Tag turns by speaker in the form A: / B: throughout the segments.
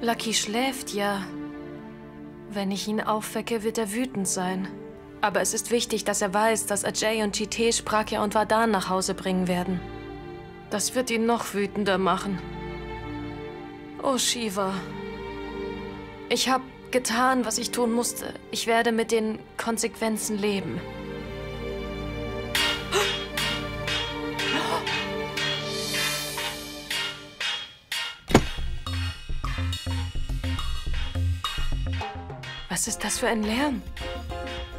A: Lucky schläft, ja. Wenn ich ihn aufwecke, wird er wütend sein. Aber es ist wichtig, dass er weiß, dass Ajay und Jitesh Pragya und Vardhan nach Hause bringen werden. Das wird ihn noch wütender machen. Oh, Shiva. Ich habe getan, was ich tun musste. Ich werde mit den Konsequenzen leben. Was ist das für ein Lärm?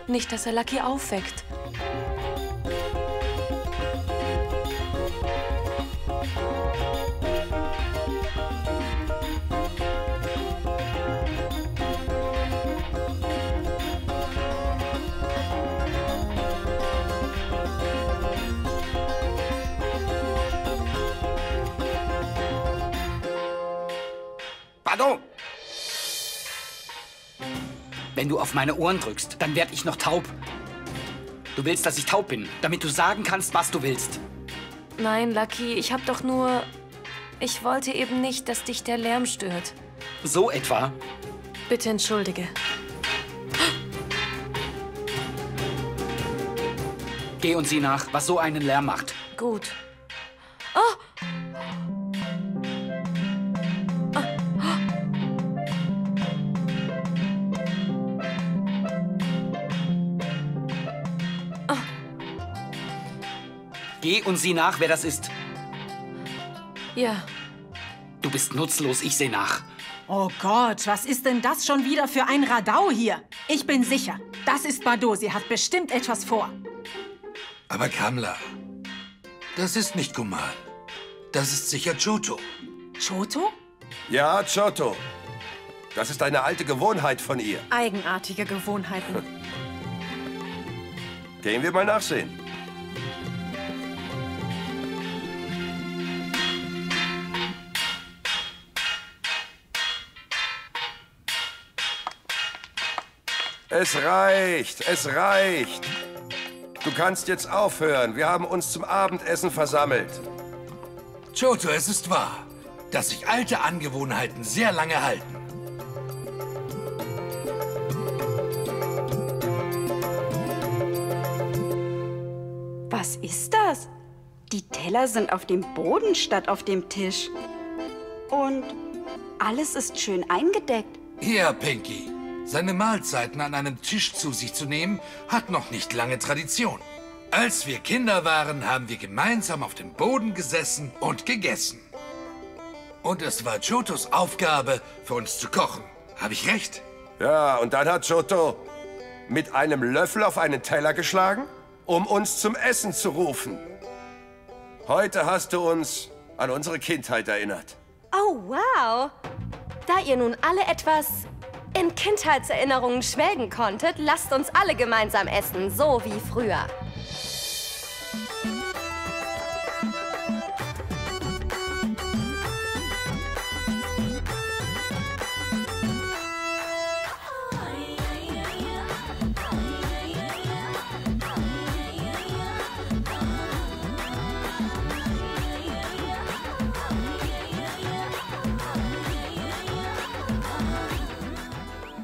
A: Nicht, dass er Lucky aufweckt.
B: Pardon! Wenn du auf meine Ohren drückst, dann werde ich noch taub. Du willst, dass ich taub bin, damit du sagen kannst, was du willst.
A: Nein, Lucky, ich hab doch nur... Ich wollte eben nicht, dass dich der Lärm stört.
B: So etwa?
A: Bitte entschuldige.
B: Geh und sieh nach, was so einen Lärm macht.
A: Gut. Oh!
B: Geh und sieh nach, wer das ist.
A: Ja.
B: Du bist nutzlos, ich seh nach.
C: Oh Gott, was ist denn das schon wieder für ein Radau hier? Ich bin sicher, das ist Bado. Sie hat bestimmt etwas vor.
D: Aber Kamla, das ist nicht Kumal. Das ist sicher Choto.
C: Choto?
E: Ja, Choto. Das ist eine alte Gewohnheit von ihr.
C: Eigenartige Gewohnheiten.
E: Gehen wir mal nachsehen. Es reicht, es reicht. Du kannst jetzt aufhören. Wir haben uns zum Abendessen versammelt.
D: Choto, es ist wahr, dass sich alte Angewohnheiten sehr lange halten.
F: Was ist das? Die Teller sind auf dem Boden statt auf dem Tisch. Und alles ist schön eingedeckt.
D: Ja, Pinky. Seine Mahlzeiten an einem Tisch zu sich zu nehmen, hat noch nicht lange Tradition. Als wir Kinder waren, haben wir gemeinsam auf dem Boden gesessen und gegessen. Und es war Chotos Aufgabe, für uns zu kochen. Habe ich recht?
E: Ja, und dann hat Choto mit einem Löffel auf einen Teller geschlagen, um uns zum Essen zu rufen. Heute hast du uns an unsere Kindheit erinnert.
G: Oh, wow. Da ihr nun alle etwas in Kindheitserinnerungen schwelgen konntet, lasst uns alle gemeinsam essen, so wie früher.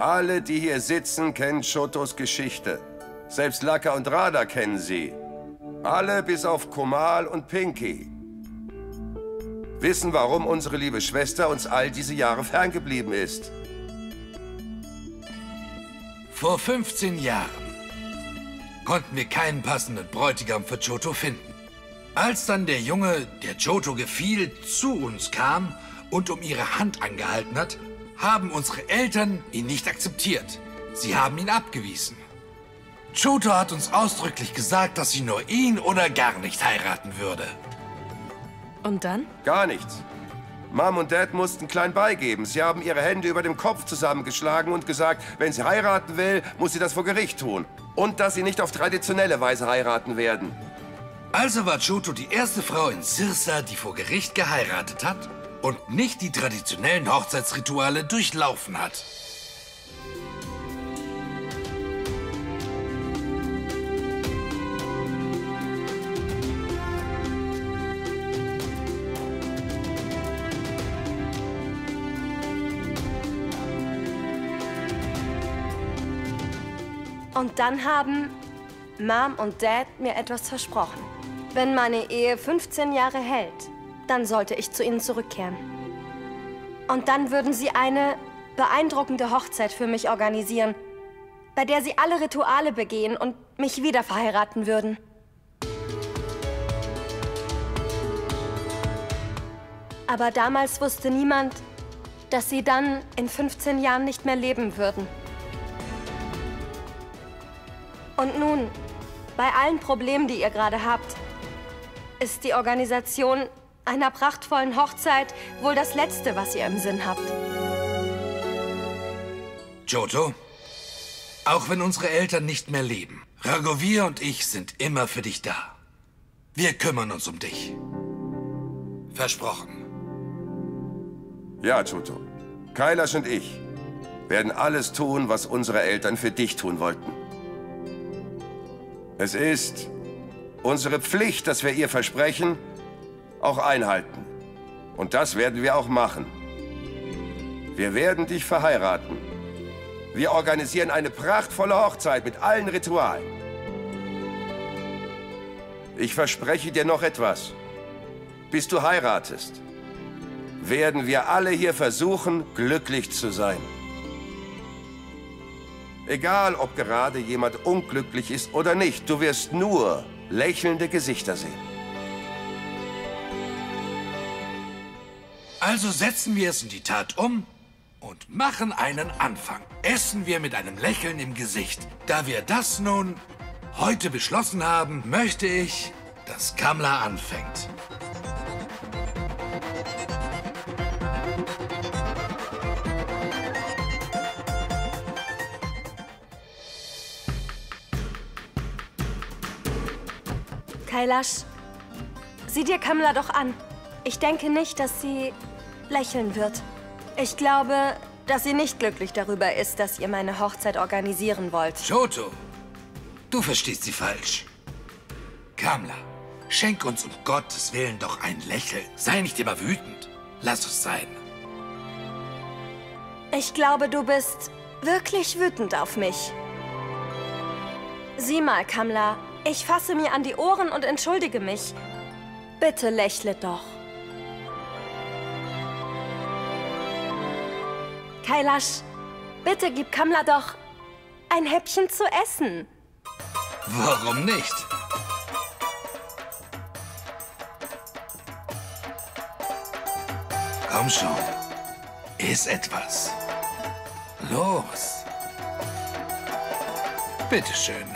E: Alle, die hier sitzen, kennen Chotos Geschichte. Selbst Laka und Radha kennen sie. Alle bis auf Kumal und Pinky. Wissen, warum unsere liebe Schwester uns all diese Jahre ferngeblieben ist.
D: Vor 15 Jahren konnten wir keinen passenden Bräutigam für Choto finden. Als dann der Junge, der Choto gefiel, zu uns kam und um ihre Hand angehalten hat, haben unsere Eltern ihn nicht akzeptiert. Sie haben ihn abgewiesen. Choto hat uns ausdrücklich gesagt, dass sie nur ihn oder gar nicht heiraten würde.
A: Und dann?
E: Gar nichts. Mom und Dad mussten klein beigeben. Sie haben ihre Hände über dem Kopf zusammengeschlagen und gesagt, wenn sie heiraten will, muss sie das vor Gericht tun. Und dass sie nicht auf traditionelle Weise heiraten werden.
D: Also war Choto die erste Frau in Sirsa, die vor Gericht geheiratet hat und nicht die traditionellen Hochzeitsrituale durchlaufen hat.
G: Und dann haben Mom und Dad mir etwas versprochen. Wenn meine Ehe 15 Jahre hält, dann sollte ich zu ihnen zurückkehren. Und dann würden sie eine beeindruckende Hochzeit für mich organisieren, bei der sie alle Rituale begehen und mich wieder verheiraten würden. Aber damals wusste niemand, dass sie dann in 15 Jahren nicht mehr leben würden. Und nun, bei allen Problemen, die ihr gerade habt, ist die Organisation einer prachtvollen Hochzeit wohl das Letzte, was ihr im Sinn habt.
D: Johto, auch wenn unsere Eltern nicht mehr leben, Raghuvir und ich sind immer für dich da. Wir kümmern uns um dich. Versprochen.
E: Ja, Johto. Kailash und ich werden alles tun, was unsere Eltern für dich tun wollten. Es ist unsere Pflicht, dass wir ihr Versprechen auch einhalten. Und das werden wir auch machen. Wir werden dich verheiraten. Wir organisieren eine prachtvolle Hochzeit mit allen Ritualen. Ich verspreche dir noch etwas. Bis du heiratest, werden wir alle hier versuchen, glücklich zu sein. Egal, ob gerade jemand unglücklich ist oder nicht, du wirst nur lächelnde Gesichter sehen.
D: Also setzen wir es in die Tat um und machen einen Anfang. Essen wir mit einem Lächeln im Gesicht. Da wir das nun heute beschlossen haben, möchte ich, dass Kamla anfängt.
G: Kailash, sieh dir Kamla doch an. Ich denke nicht, dass sie lächeln wird. Ich glaube, dass sie nicht glücklich darüber ist, dass ihr meine Hochzeit organisieren wollt.
D: Johto, du verstehst sie falsch. Kamla, schenk uns um Gottes Willen doch ein Lächeln. Sei nicht immer wütend. Lass es sein.
G: Ich glaube, du bist wirklich wütend auf mich. Sieh mal, Kamla, ich fasse mir an die Ohren und entschuldige mich. Bitte lächle doch. Kailash, bitte gib Kamla doch ein Häppchen zu essen.
D: Warum nicht? Komm schon. Iss etwas. Los. Bitteschön.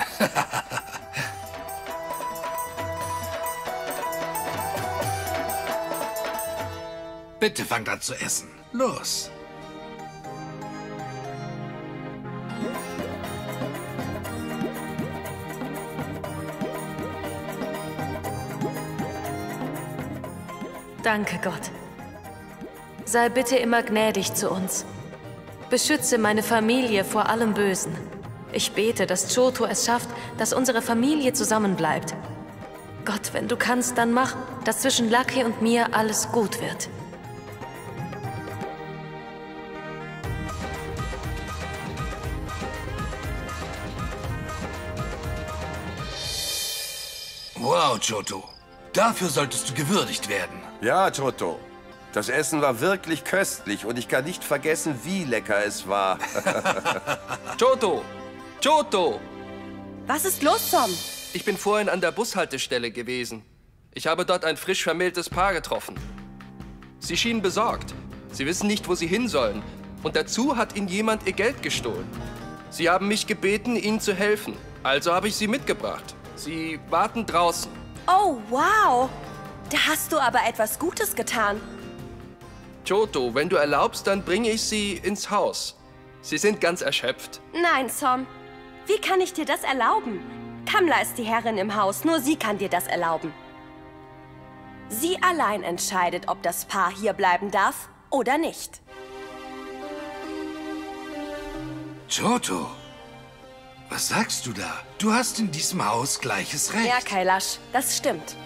D: Bitte fangt an zu essen. Los.
A: Danke, Gott. Sei bitte immer gnädig zu uns. Beschütze meine Familie vor allem Bösen. Ich bete, dass Johto es schafft, dass unsere Familie zusammenbleibt. Gott, wenn du kannst, dann mach, dass zwischen Lucky und mir alles gut wird.
D: Wow, Johto. Dafür solltest du gewürdigt werden.
E: Ja, Johto. Das Essen war wirklich köstlich und ich kann nicht vergessen, wie lecker es war.
H: Johto! Johto!
G: Was ist los, Som?
H: Ich bin vorhin an der Bushaltestelle gewesen. Ich habe dort ein frisch vermähltes Paar getroffen. Sie schienen besorgt. Sie wissen nicht, wo sie hin sollen. Und dazu hat ihnen jemand ihr Geld gestohlen. Sie haben mich gebeten, ihnen zu helfen. Also habe ich sie mitgebracht. Sie warten draußen.
G: Oh, wow. Da hast du aber etwas Gutes getan.
H: Johto, wenn du erlaubst, dann bringe ich sie ins Haus. Sie sind ganz erschöpft.
G: Nein, Som. Wie kann ich dir das erlauben? Kamla ist die Herrin im Haus, nur sie kann dir das erlauben. Sie allein entscheidet, ob das Paar hier bleiben darf oder nicht.
D: Johto, was sagst du da? Du hast in diesem Haus gleiches Recht.
G: Ja, Kailash, das stimmt.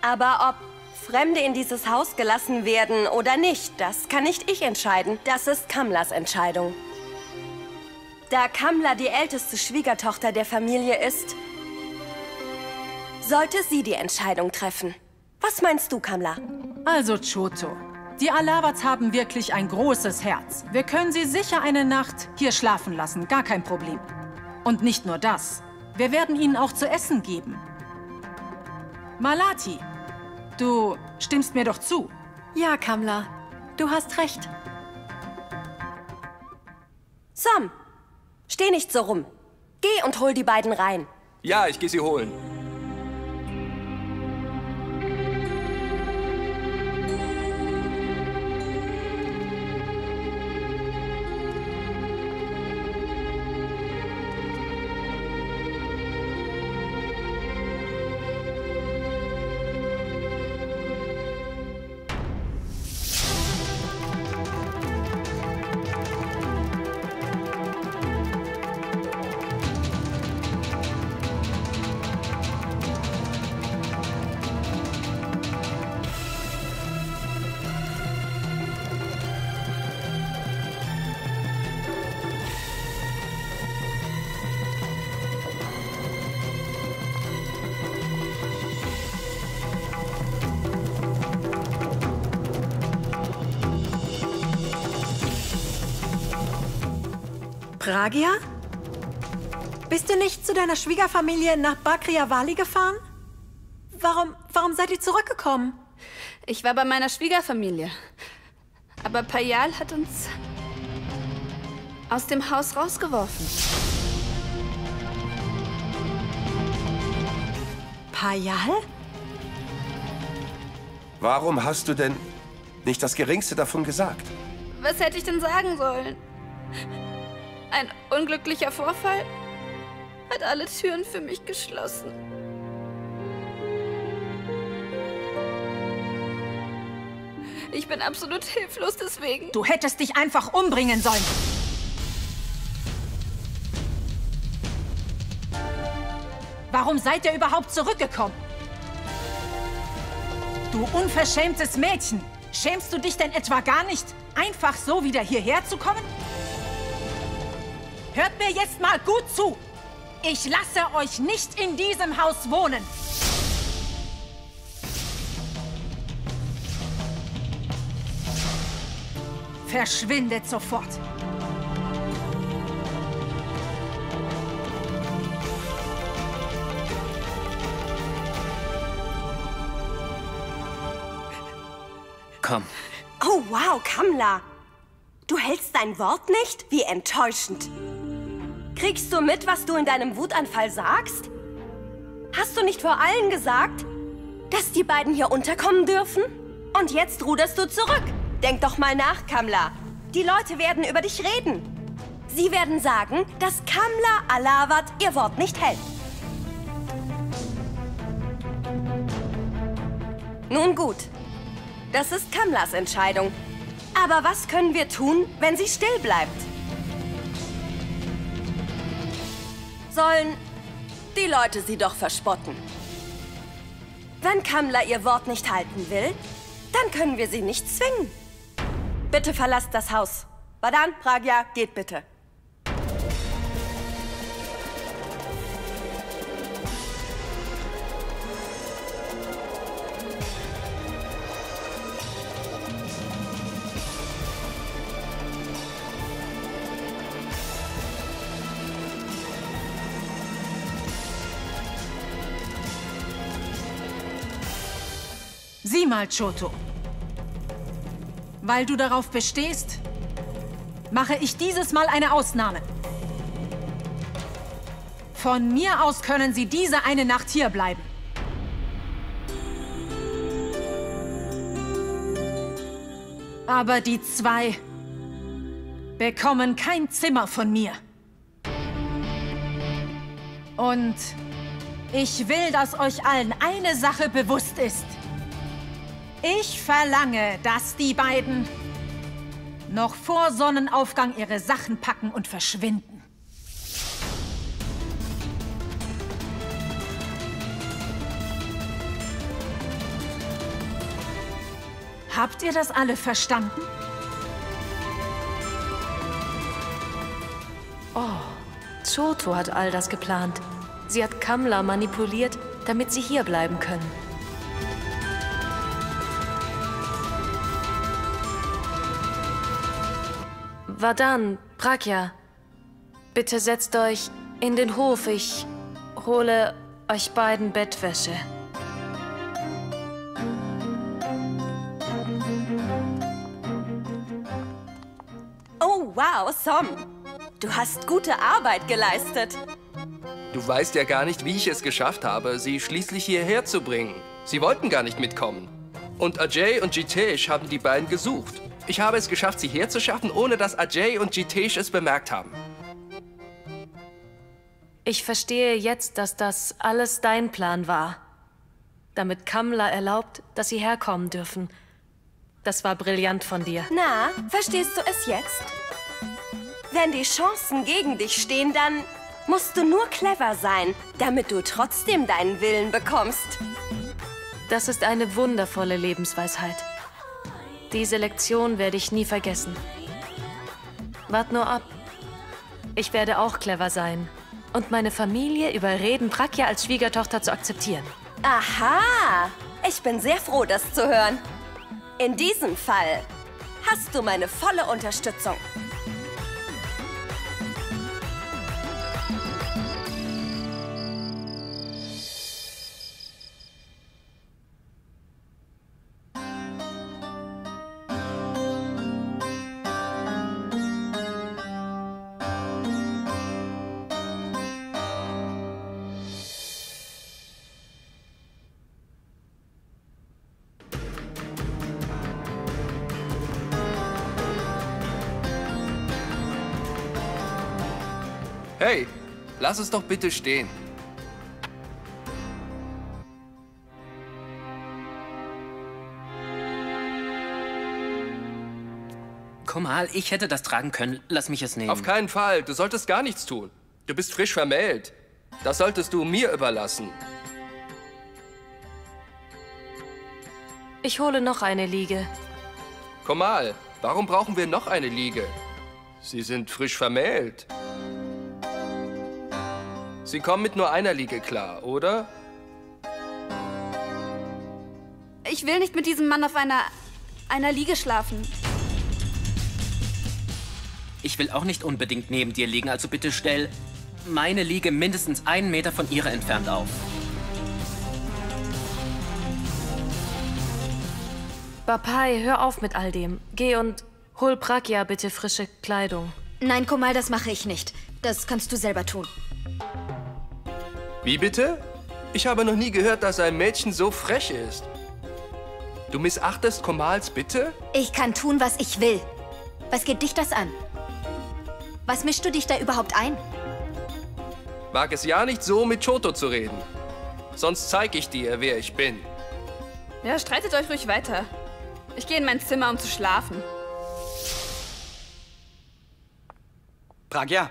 G: Aber ob Fremde in dieses Haus gelassen werden oder nicht, das kann nicht ich entscheiden. Das ist Kamlas Entscheidung. Da Kamla die älteste Schwiegertochter der Familie ist, sollte sie die Entscheidung treffen. Was meinst du, Kamla?
C: Also, Choto, die Alawats haben wirklich ein großes Herz. Wir können sie sicher eine Nacht hier schlafen lassen, gar kein Problem. Und nicht nur das, wir werden ihnen auch zu essen geben. Malati, du stimmst mir doch zu.
A: Ja, Kamla, du hast recht.
G: Som, steh nicht so rum. Geh und hol die beiden rein.
H: Ja, ich gehe sie holen.
I: Pragya? Bist du nicht zu deiner Schwiegerfamilie nach Bakria Vali gefahren? Warum seid ihr zurückgekommen?
F: Ich war bei meiner Schwiegerfamilie. Aber Payal hat uns aus dem Haus rausgeworfen.
I: Payal?
E: Warum hast du denn nicht das Geringste davon gesagt?
F: Was hätte ich denn sagen sollen? Ein unglücklicher Vorfall hat alle Türen für mich geschlossen. Ich bin absolut hilflos deswegen.
C: Du hättest dich einfach umbringen sollen. Warum seid ihr überhaupt zurückgekommen? Du unverschämtes Mädchen! Schämst du dich denn etwa gar nicht, einfach so wieder hierher zu kommen? Hört mir jetzt mal gut zu! Ich lasse euch nicht in diesem Haus wohnen! Verschwindet sofort!
B: Komm.
G: Oh, wow, Kamla. Du hältst dein Wort nicht? Wie enttäuschend. Kriegst du mit, was du in deinem Wutanfall sagst? Hast du nicht vor allen gesagt, dass die beiden hier unterkommen dürfen? Und jetzt ruderst du zurück. Denk doch mal nach, Kamla. Die Leute werden über dich reden. Sie werden sagen, dass Kamla Alawat ihr Wort nicht hält. Nun gut. Das ist Kamlas Entscheidung. Aber was können wir tun, wenn sie still bleibt? Sollen die Leute sie doch verspotten. Wenn Kamla ihr Wort nicht halten will, dann können wir sie nicht zwingen. Bitte verlasst das Haus. Vadan, Pragya, geht bitte.
C: Sieh mal, Choto. Weil du darauf bestehst, mache ich dieses Mal eine Ausnahme. Von mir aus können Sie diese eine Nacht hier bleiben. Aber die zwei bekommen kein Zimmer von mir. Und ich will, dass euch allen eine Sache bewusst ist. Ich verlange, dass die beiden noch vor Sonnenaufgang ihre Sachen packen und verschwinden. Habt ihr das alle verstanden? Oh.
A: Choto hat all das geplant. Sie hat Kamla manipuliert, damit sie hier bleiben können. Vadan, Pragya, bitte setzt euch in den Hof. Ich hole euch beiden Bettwäsche.
G: Oh, wow, Som. Du hast gute Arbeit geleistet.
H: Du weißt ja gar nicht, wie ich es geschafft habe, sie schließlich hierher zu bringen. Sie wollten gar nicht mitkommen. Und Ajay und Jitesh haben die beiden gesucht. Ich habe es geschafft, sie herzuschaffen, ohne dass Ajay und Jitesh es bemerkt haben.
A: Ich verstehe jetzt, dass das alles dein Plan war. Damit Kamla erlaubt, dass sie herkommen dürfen. Das war brillant von dir.
G: Na, verstehst du es jetzt? Wenn die Chancen gegen dich stehen, dann musst du nur clever sein, damit du trotzdem deinen Willen bekommst.
A: Das ist eine wundervolle Lebensweisheit. Diese Lektion werde ich nie vergessen. Wart nur ab. Ich werde auch clever sein und meine Familie überreden, Pragya als Schwiegertochter zu akzeptieren.
G: Aha! Ich bin sehr froh, das zu hören. In diesem Fall hast du meine volle Unterstützung.
H: Hey, lass es doch bitte stehen.
B: Komal, ich hätte das tragen können. Lass mich es nehmen.
H: Auf keinen Fall. Du solltest gar nichts tun. Du bist frisch vermählt. Das solltest du mir überlassen.
A: Ich hole noch eine Liege.
H: Komal, warum brauchen wir noch eine Liege? Sie sind frisch vermählt. Sie kommen mit nur einer Liege klar, oder?
F: Ich will nicht mit diesem Mann auf einer Liege schlafen.
B: Ich will auch nicht unbedingt neben dir liegen, also bitte stell meine Liege mindestens 1 Meter von ihrer entfernt auf.
A: Bapai, hör auf mit all dem. Geh und hol Pragya bitte frische Kleidung.
J: Nein, Komal, das mache ich nicht. Das kannst du selber tun.
H: Wie bitte? Ich habe noch nie gehört, dass ein Mädchen so frech ist. Du missachtest Komals Bitte?
J: Ich kann tun, was ich will. Was geht dich das an? Was mischst du dich da überhaupt ein?
H: Wag es ja nicht so, mit Choto zu reden. Sonst zeige ich dir, wer ich bin.
F: Ja, streitet euch ruhig weiter. Ich gehe in mein Zimmer, um zu schlafen.
B: Pragya.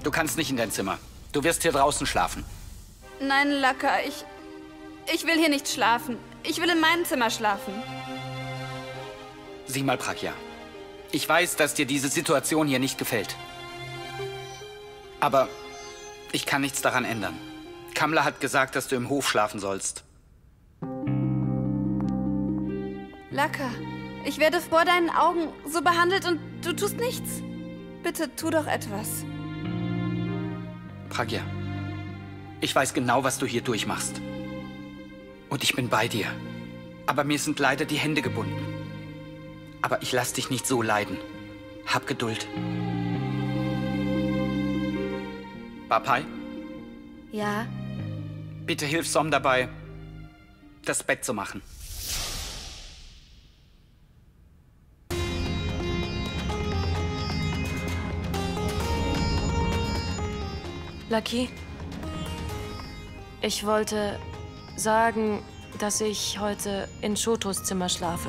B: Du kannst nicht in dein Zimmer. Du wirst hier draußen schlafen.
F: Nein, Laka, ich will hier nicht schlafen. Ich will in meinem Zimmer schlafen.
B: Sieh mal, Pragya. Ich weiß, dass dir diese Situation hier nicht gefällt. Aber ich kann nichts daran ändern. Kamla hat gesagt, dass du im Hof schlafen sollst.
F: Laka, ich werde vor deinen Augen so behandelt und du tust nichts. Bitte tu doch etwas.
B: Pragya, ich weiß genau, was du hier durchmachst. Und ich bin bei dir. Aber mir sind leider die Hände gebunden. Aber ich lass dich nicht so leiden. Hab Geduld. Bapai?
J: Ja?
B: Bitte hilf Som dabei, das Bett zu machen.
A: Lucky, ich wollte sagen, dass ich heute in Chotos Zimmer schlafe.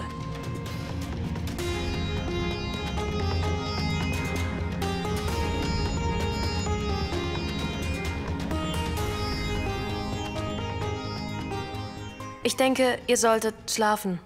A: Ich denke, ihr solltet schlafen.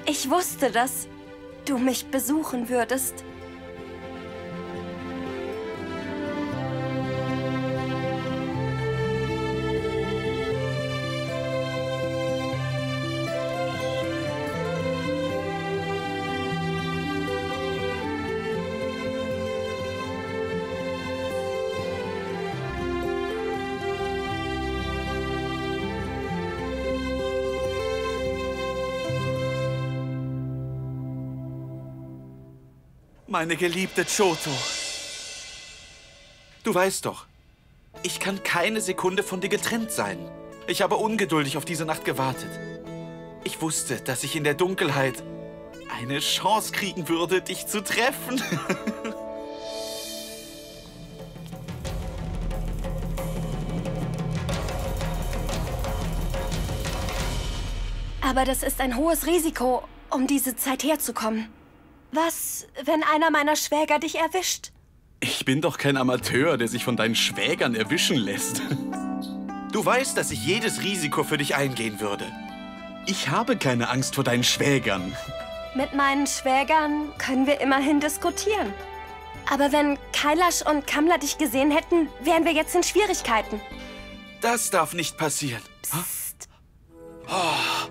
G: Ich wusste, dass du mich besuchen würdest.
K: Meine geliebte Choto. Du weißt doch, ich kann keine Sekunde von dir getrennt sein. Ich habe ungeduldig auf diese Nacht gewartet. Ich wusste, dass ich in der Dunkelheit eine Chance kriegen würde, dich zu treffen.
G: Aber das ist ein hohes Risiko, um diese Zeit herzukommen. Was, wenn einer meiner Schwäger dich erwischt?
K: Ich bin doch kein Amateur, der sich von deinen Schwägern erwischen lässt. Du weißt, dass ich jedes Risiko für dich eingehen würde. Ich habe keine Angst vor deinen Schwägern.
G: Mit meinen Schwägern können wir immerhin diskutieren. Aber wenn Kailash und Kamla dich gesehen hätten, wären wir jetzt in Schwierigkeiten.
K: Das darf nicht passieren.
G: Psst.
K: Oh,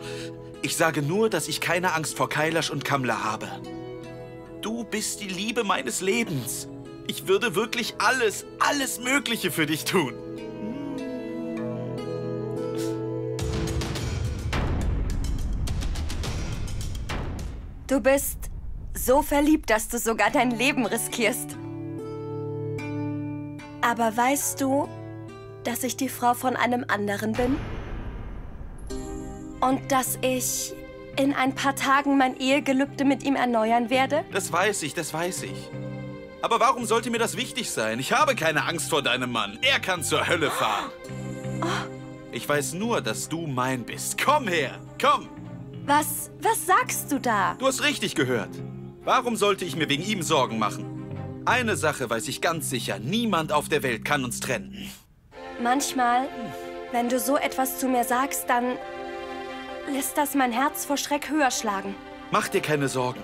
K: ich sage nur, dass ich keine Angst vor Kailash und Kamla habe. Du bist die Liebe meines Lebens. Ich würde wirklich alles Mögliche für dich tun.
G: Du bist so verliebt, dass du sogar dein Leben riskierst. Aber weißt du, dass ich die Frau von einem anderen bin? Und dass ich in ein paar Tagen mein Ehegelübde mit ihm erneuern werde?
K: Das weiß ich, das weiß ich. Aber warum sollte mir das wichtig sein? Ich habe keine Angst vor deinem Mann. Er kann zur Hölle fahren.
G: Oh.
K: Ich weiß nur, dass du mein bist. Komm her, komm!
G: Was sagst du da?
K: Du hast richtig gehört. Warum sollte ich mir wegen ihm Sorgen machen? Eine Sache weiß ich ganz sicher. Niemand auf der Welt kann uns trennen.
G: Manchmal, wenn du so etwas zu mir sagst, dann lässt das mein Herz vor Schreck höher schlagen.
K: Mach dir keine Sorgen.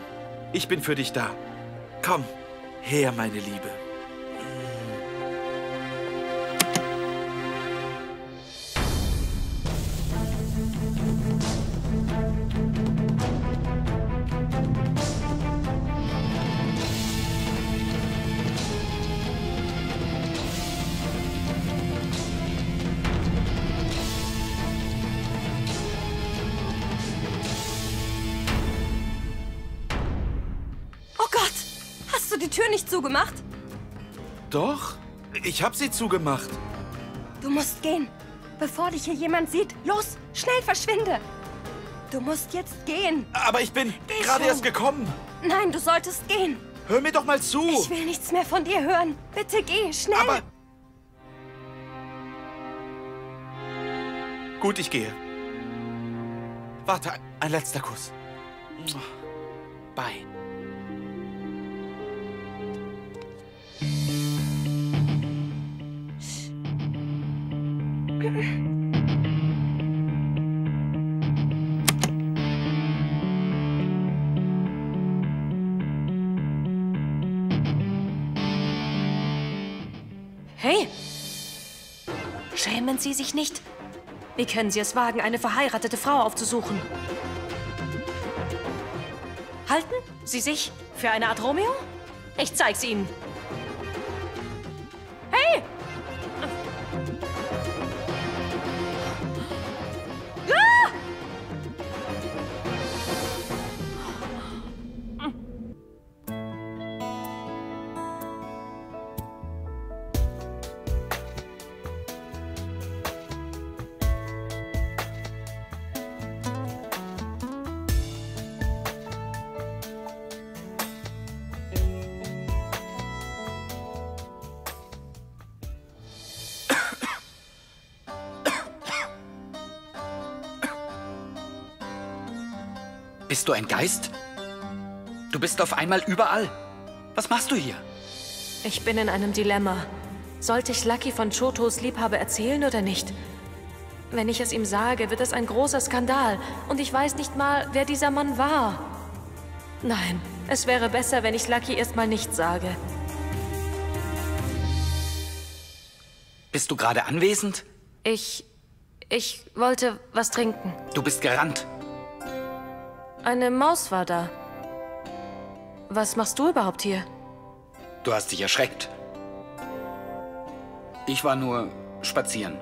K: Ich bin für dich da. Komm, her, meine Liebe.
G: die Tür nicht zugemacht?
K: Doch, ich habe sie zugemacht.
G: Du musst gehen, bevor dich hier jemand sieht. Los, schnell verschwinde. Du musst jetzt gehen.
K: Aber ich bin gerade erst gekommen.
G: Nein, du solltest gehen.
K: Hör mir doch mal zu.
G: Ich will nichts mehr von dir hören. Bitte geh, schnell.
K: Aber... Gut, ich gehe. Warte, ein letzter Kuss. Bye.
A: Hey! Schämen Sie sich nicht? Wie können Sie es wagen, eine verheiratete Frau aufzusuchen? Halten Sie sich für eine Art Romeo? Ich zeig's Ihnen. Hey! Ah!
B: Bist du ein Geist? Du bist auf einmal überall. Was machst du hier?
A: Ich bin in einem Dilemma. Sollte ich Lucky von Chotos Liebhaber erzählen oder nicht? Wenn ich es ihm sage, wird es ein großer Skandal. Und ich weiß nicht mal, wer dieser Mann war. Nein, es wäre besser, wenn ich Lucky erstmal nichts sage.
B: Bist du gerade anwesend?
A: Ich wollte was trinken.
B: Du bist gerannt.
A: Eine Maus war da. Was machst du überhaupt hier?
B: Du hast dich erschreckt. Ich war nur spazieren.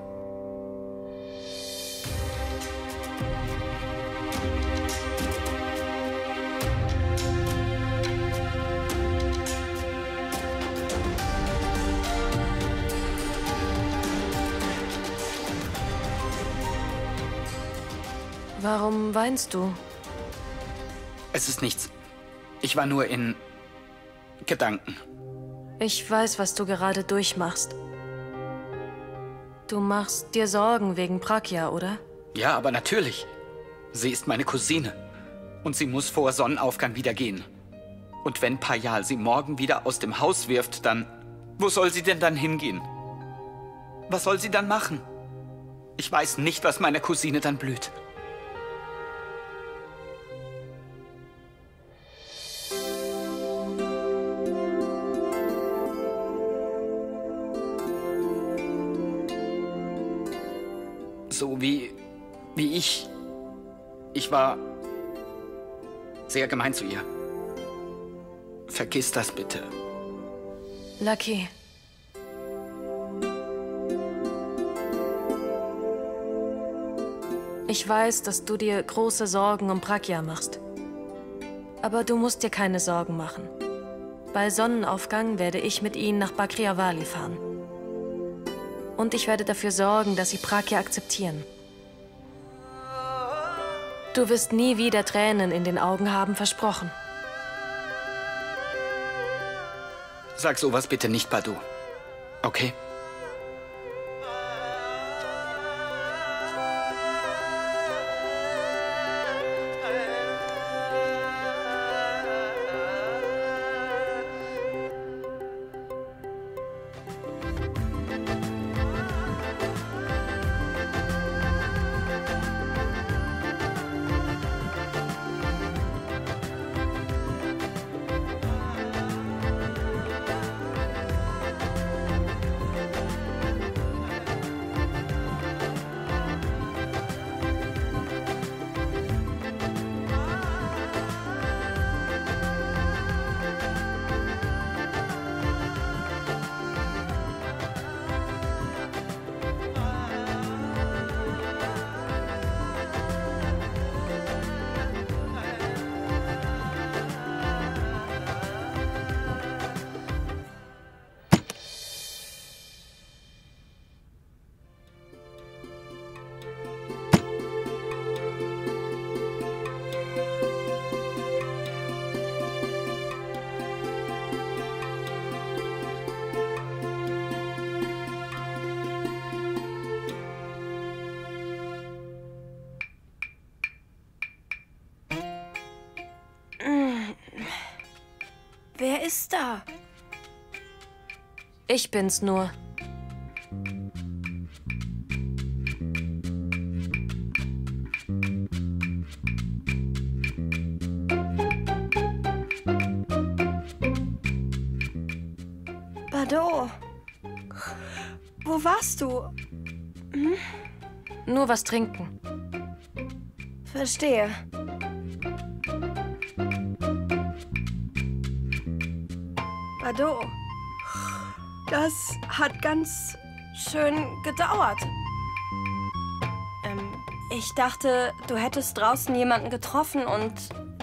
A: Warum weinst du?
B: Es ist nichts. Ich war nur in Gedanken.
A: Ich weiß, was du gerade durchmachst. Du machst dir Sorgen wegen Pragya, oder?
B: Ja, aber natürlich. Sie ist meine Cousine. Und sie muss vor Sonnenaufgang wieder gehen. Und wenn Payal sie morgen wieder aus dem Haus wirft, dann... Wo soll sie denn dann hingehen? Was soll sie dann machen? Ich weiß nicht, was meiner Cousine dann blüht. So wie ich. Ich war sehr gemein zu ihr. Vergiss das bitte.
A: Lucky. Ich weiß, dass du dir große Sorgen um Pragya machst. Aber du musst dir keine Sorgen machen. Bei Sonnenaufgang werde ich mit ihnen nach Bakria Valley fahren. Und ich werde dafür sorgen, dass sie Pragya akzeptieren. Du wirst nie wieder Tränen in den Augen haben, versprochen.
B: Sag sowas bitte nicht, Badu. Okay?
G: Wer ist da?
A: Ich bin's nur.
G: Bado, wo warst du? Hm?
A: Nur was trinken.
G: Verstehe. Bado, das hat ganz schön gedauert. Ich dachte, du hättest draußen jemanden getroffen und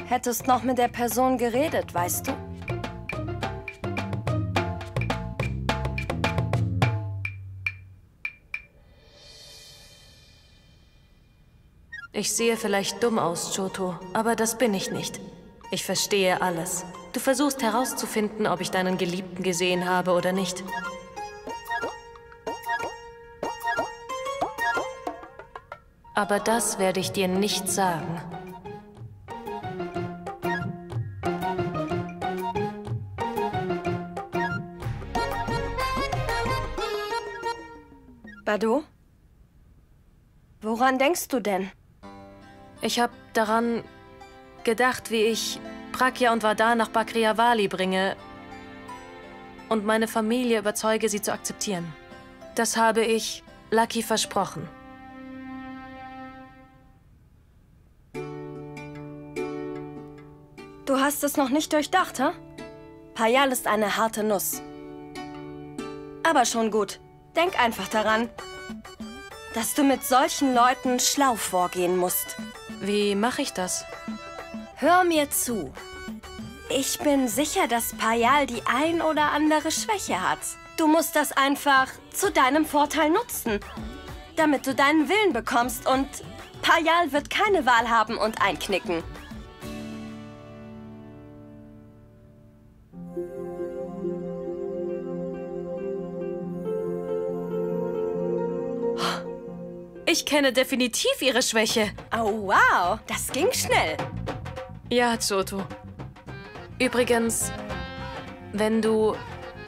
G: hättest noch mit der Person geredet, weißt du?
A: Ich sehe vielleicht dumm aus, Choto, aber das bin ich nicht. Ich verstehe alles. Du versuchst herauszufinden, ob ich deinen Geliebten gesehen habe oder nicht. Aber das werde ich dir nicht sagen.
G: Bado? Woran denkst du denn?
A: Ich habe daran gedacht, wie ich Pragya und Vardar nach Bakria Vali bringe und meine Familie überzeuge, sie zu akzeptieren. Das habe ich Lucky versprochen.
G: Du hast es noch nicht durchdacht, hä? Payal ist eine harte Nuss. Aber schon gut. Denk einfach daran, dass du mit solchen Leuten schlau vorgehen musst.
A: Wie mache ich das?
G: Hör mir zu. Ich bin sicher, dass Payal die ein oder andere Schwäche hat. Du musst das einfach zu deinem Vorteil nutzen, damit du deinen Willen bekommst und Payal wird keine Wahl haben und einknicken.
A: Ich kenne definitiv ihre Schwäche.
G: Oh, wow. Das ging schnell.
A: Ja, Choto. Übrigens, wenn du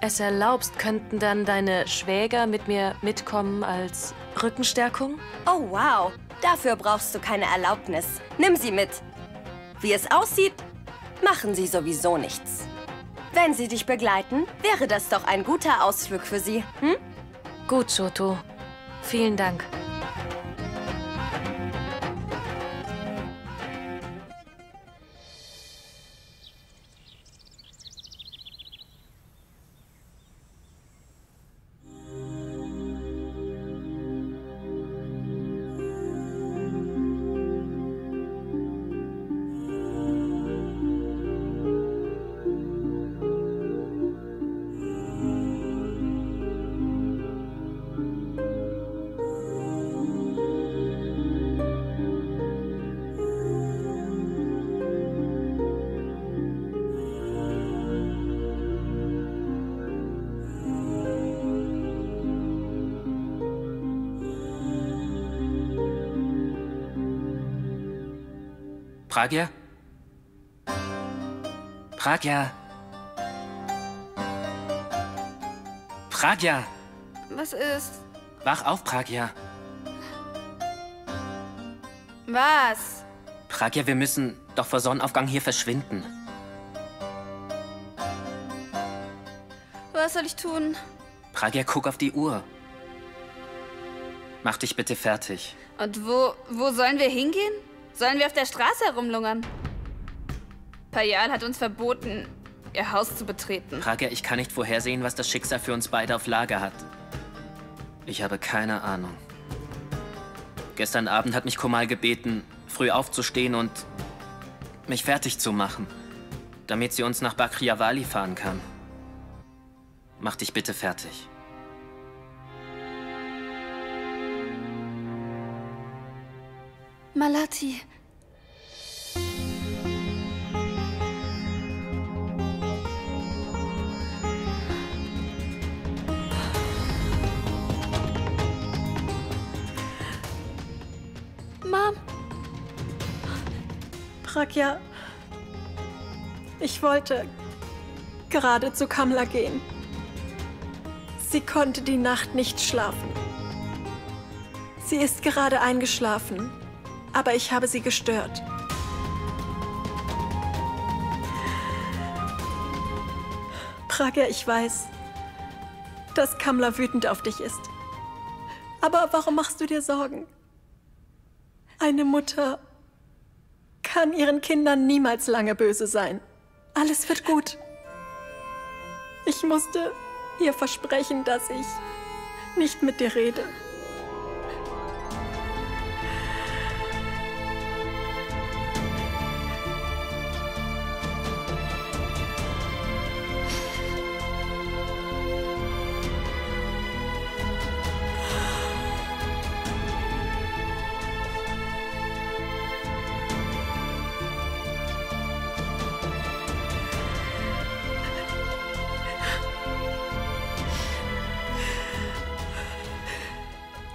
A: es erlaubst, könnten dann deine Schwäger mit mir mitkommen als Rückenstärkung?
G: Oh, wow. Dafür brauchst du keine Erlaubnis. Nimm sie mit. Wie es aussieht, machen sie sowieso nichts. Wenn sie dich begleiten, wäre das doch ein guter Ausflug für sie, hm?
A: Gut, Choto. Vielen Dank.
B: Pragya? Pragya? Pragya!
L: Was ist?
B: Wach auf, Pragya.
L: Was?
B: Pragya, wir müssen doch vor Sonnenaufgang hier verschwinden.
L: Was soll ich tun?
B: Pragya, guck auf die Uhr. Mach dich bitte fertig.
L: Und wo sollen wir hingehen? Sollen wir auf der Straße herumlungern? Payal hat uns verboten, ihr Haus zu betreten.
B: Pragya, ich kann nicht vorhersehen, was das Schicksal für uns beide auf Lager hat. Ich habe keine Ahnung. Gestern Abend hat mich Komal gebeten, früh aufzustehen und mich fertig zu machen, damit sie uns nach Bakria Vali fahren kann. Mach dich bitte fertig.
L: Malati.
I: Mom. Pragya. Ich wollte gerade zu Kamla gehen. Sie konnte die Nacht nicht schlafen. Sie ist gerade eingeschlafen, aber ich habe sie gestört. Pragya, ich weiß, dass Kamla wütend auf dich ist. Aber warum machst du dir Sorgen? Eine Mutter kann ihren Kindern niemals lange böse sein. Alles wird gut. Ich musste ihr versprechen, dass ich nicht mit dir rede.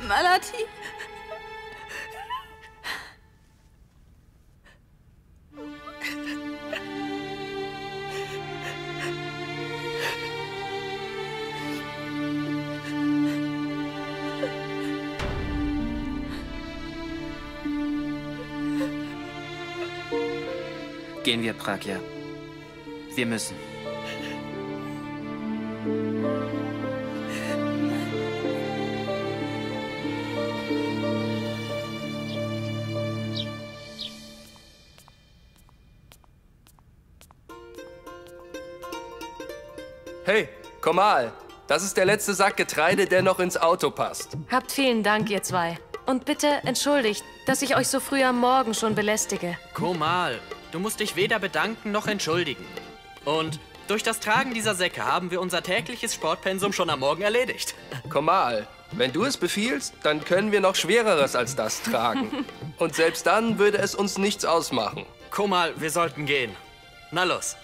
L: Malati?
M: Gehen wir, Pragya. Wir müssen.
H: Hey, Komal, das ist der letzte Sack Getreide, der noch ins Auto passt.
A: Habt vielen Dank, ihr zwei. Und bitte entschuldigt, dass ich euch so früh am Morgen schon belästige.
N: Komal, du musst dich weder bedanken noch entschuldigen. Und durch das Tragen dieser Säcke haben wir unser tägliches Sportpensum schon am Morgen erledigt.
H: Komal, wenn du es befiehlst, dann können wir noch Schwereres als das tragen. Und selbst dann würde es uns nichts ausmachen.
N: Komal, wir sollten gehen. Na los.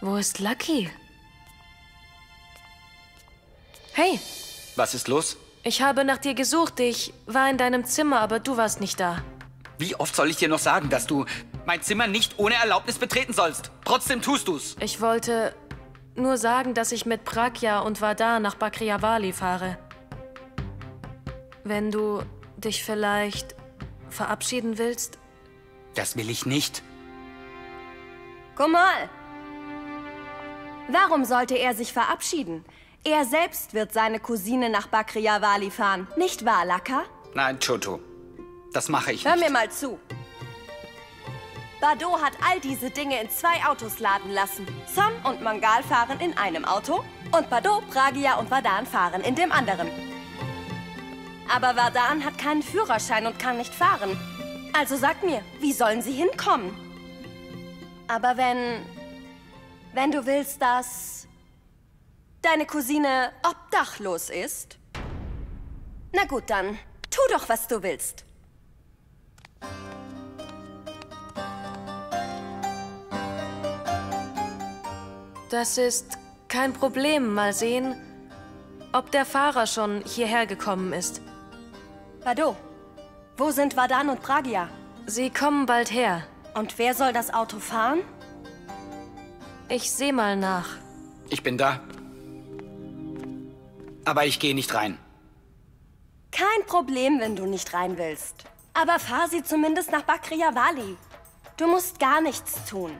A: Wo ist Lucky? Hey.
B: Was ist los?
A: Ich habe nach dir gesucht. Ich war in deinem Zimmer, aber du warst nicht da.
B: Wie oft soll ich dir noch sagen, dass du mein Zimmer nicht ohne Erlaubnis betreten sollst? Trotzdem tust du's.
A: Ich wollte nur sagen, dass ich mit Pragya und Vardar nach Bakria Vali fahre. Wenn du dich vielleicht verabschieden willst?
B: Das will ich nicht.
G: Komal! Warum sollte er sich verabschieden? Er selbst wird seine Cousine nach Bakria Vali fahren. Nicht wahr, Laka?
B: Nein, Choto. Das mache ich nicht.
G: Hör mir mal zu. Bado hat all diese Dinge in 2 Autos laden lassen. Som und Mangal fahren in einem Auto und Bado, Pragya und Vardar fahren in dem anderen. Aber Vardar hat keinen Führerschein und kann nicht fahren. Also sag mir, wie sollen sie hinkommen? Aber wenn du willst, dass deine Cousine obdachlos ist, na gut, dann tu doch, was du willst.
A: Das ist kein Problem. Mal sehen, ob der Fahrer schon hierher gekommen ist.
G: Bado, wo sind Vardar und Pragya?
A: Sie kommen bald her.
G: Und wer soll das Auto fahren?
A: Ich sehe mal nach.
B: Ich bin da. Aber ich gehe nicht rein.
G: Kein Problem, wenn du nicht rein willst. Aber fahr sie zumindest nach Bakria Vali. Du musst gar nichts tun.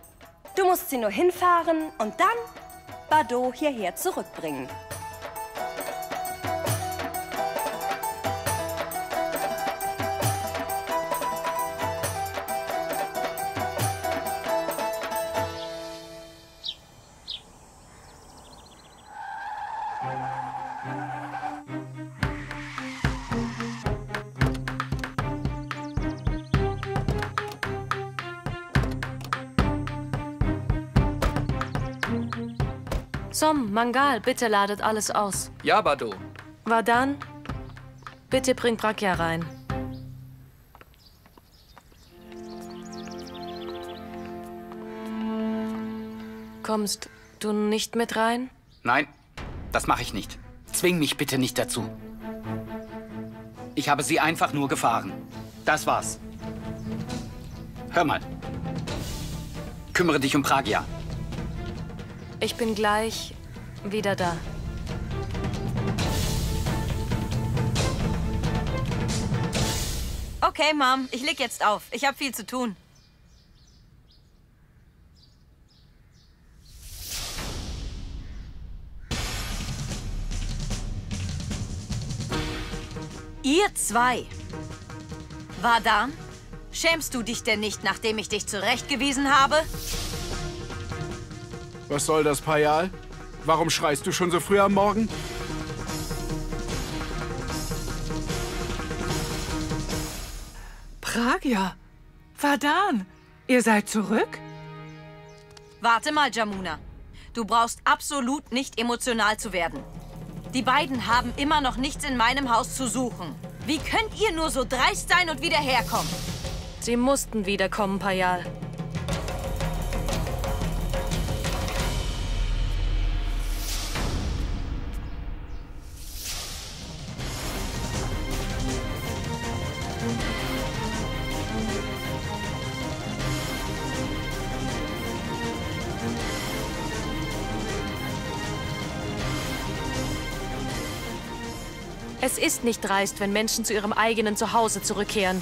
G: Du musst sie nur hinfahren und dann Bado hierher zurückbringen.
A: Som, Mangal, bitte ladet alles aus.
H: Ja, Bado.
A: Vardar, bitte bring Pragya rein. Kommst du nicht mit rein?
B: Nein, das mache ich nicht. Zwing mich bitte nicht dazu. Ich habe sie einfach nur gefahren. Das war's. Hör mal. Kümmere dich um Pragya.
A: Ich bin gleich wieder da.
O: Okay, Mom, ich leg jetzt auf. Ich habe viel zu tun. Ihr zwei. Vadan, schämst du dich denn nicht, nachdem ich dich zurechtgewiesen habe?
P: Was soll das, Payal? Warum schreist du schon so früh am Morgen?
Q: Pragya, Vadan, ihr seid zurück?
O: Warte mal, Jamuna. Du brauchst absolut nicht emotional zu werden. Die beiden haben immer noch nichts in meinem Haus zu suchen. Wie könnt ihr nur so dreist sein und wieder herkommen?
A: Sie mussten wiederkommen, Payal. Es ist nicht dreist, wenn Menschen zu ihrem eigenen Zuhause zurückkehren.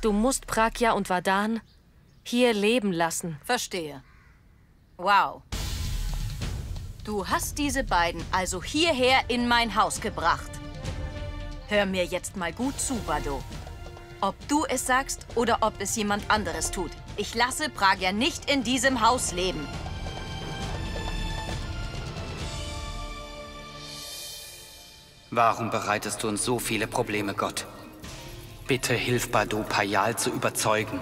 A: Du musst Pragya und Vadan hier leben lassen.
O: Verstehe. Wow. Du hast diese beiden also hierher in mein Haus gebracht. Hör mir jetzt mal gut zu, Bado. Ob du es sagst oder ob es jemand anderes tut. Ich lasse Pragya nicht in diesem Haus leben.
B: Warum bereitest du uns so viele Probleme, Gott? Bitte hilf Bado, Payal zu überzeugen.